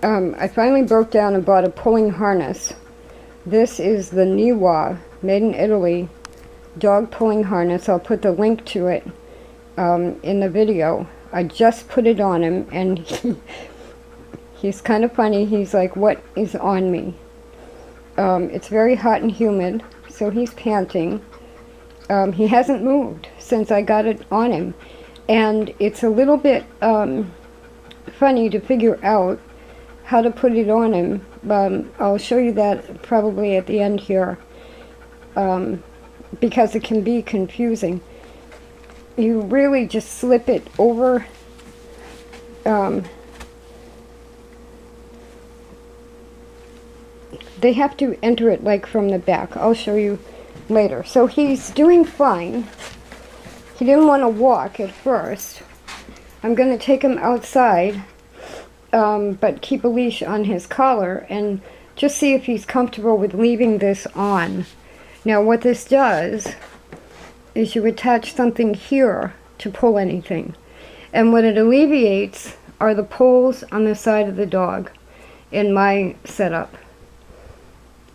I finally broke down and bought a pulling harness. This is the Neewa, made in Italy, dog pulling harness. I'll put the link to it in the video. I just put it on him, and he's kind of funny. He's like, "What is on me?" It's very hot and humid, so he's panting. He hasn't moved since I got it on him, and it's a little bit funny to figure out how to put it on him. I'll show you that probably at the end here, because it can be confusing. You really just slip it over they have to enter it like from the back. I'll show you later. So he's doing fine. He didn't want to walk at first. I'm going to take him outside, but keep a leash on his collar and just see if he's comfortable with leaving this on. Now what this does is you attach something here to pull anything. And what it alleviates are the pulls on the side of the dog in my setup.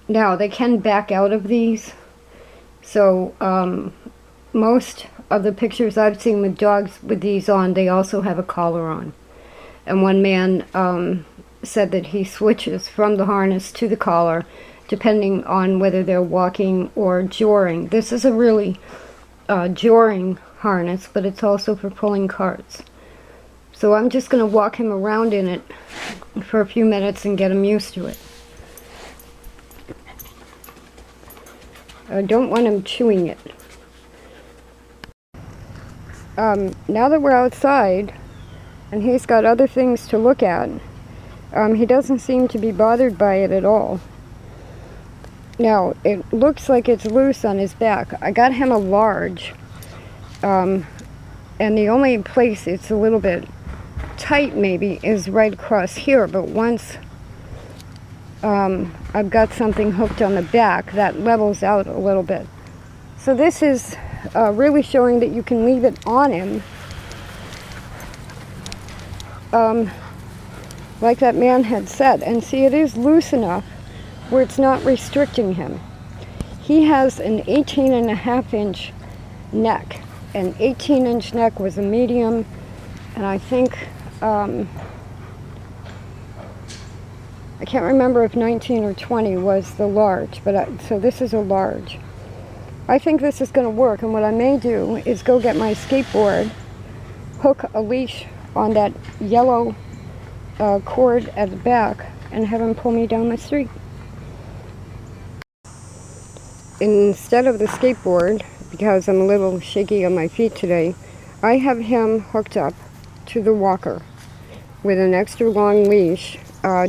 Now they can back out of these. So most of the pictures I've seen with dogs with these on, they also have a collar on. And one man said that he switches from the harness to the collar depending on whether they're walking or joring. This is a really joring harness, but it's also for pulling carts. So I'm just going to walk him around in it for a few minutes and get him used to it. I don't want him chewing it. Now that we're outside and he's got other things to look at, he doesn't seem to be bothered by it at all. Now it looks like it's loose on his back. I got him a large, and the only place it's a little bit tight maybe is right across here, but once I've got something hooked on the back, that levels out a little bit. So this is really showing that you can leave it on him, like that man had said. And see, it is loose enough where it's not restricting him. He has an 18.5-inch neck. An 18-inch neck was a medium, and I think I can't remember if 19 or 20 was the large, but so this is a large. I think this is going to work, and what I may do is go get my skateboard, hook a leash on that yellow cord at the back, and have him pull me down the street. Instead of the skateboard, because I'm a little shaky on my feet today, I have him hooked up to the walker with an extra long leash,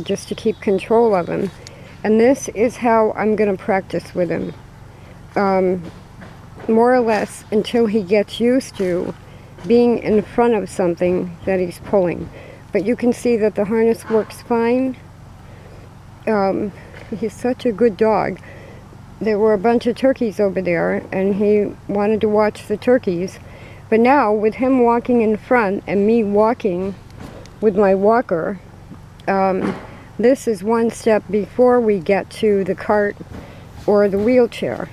just to keep control of him. And this is how I'm going to practice with him, more or less until he gets used to being in front of something that he's pulling. But you can see that the harness works fine. He's such a good dog. There were a bunch of turkeys over there, and he wanted to watch the turkeys. But now, with him walking in front and me walking with my walker, this is one step before we get to the cart or the wheelchair.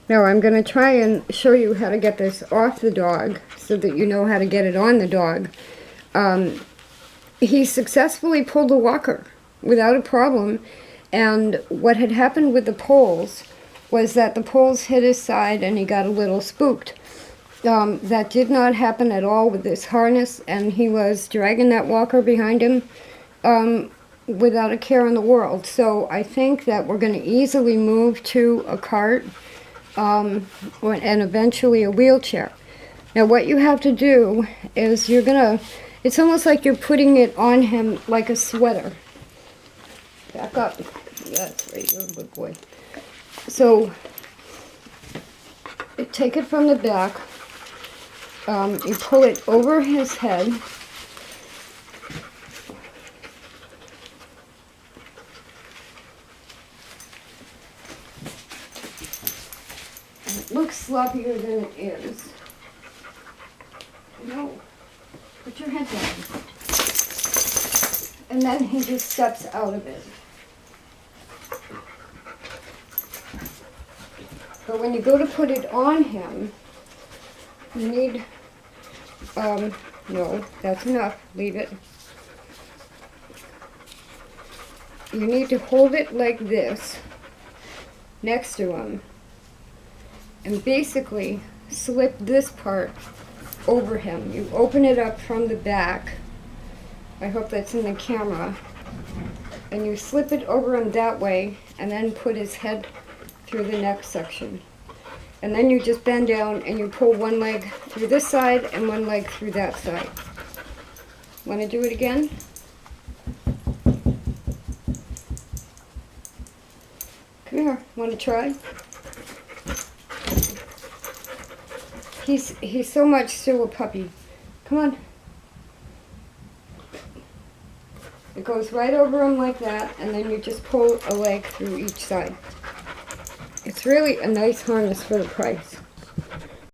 Now I'm going to try and show you how to get this off the dog so that you know how to get it on the dog. He successfully pulled the walker without a problem, and what had happened with the poles was that the poles hit his side and he got a little spooked. That did not happen at all with this harness, and he was dragging that walker behind him without a care in the world. So I think that we're going to easily move to a cart and eventually a wheelchair. Now what you have to do is it's almost like you're putting it on him like a sweater. Back up. That's right, you're a good boy. So take it from the back. You pull it over his head. It looks sloppier than it is. No, put your head down. and then he just steps out of it. But when you go to put it on him, you need, no, that's enough, leave it. You need to hold it like this, next to him, and basically slip this part over him. You open it up from the back, I hope that's in the camera, and you slip it over him that way, and then put his head through the neck section. And then you just bend down and you pull one leg through this side and one leg through that side. Want to do it again? Come here, want to try? He's so much still a puppy. Come on. It goes right over him like that, and then you just pull a leg through each side. It's really a nice harness for the price.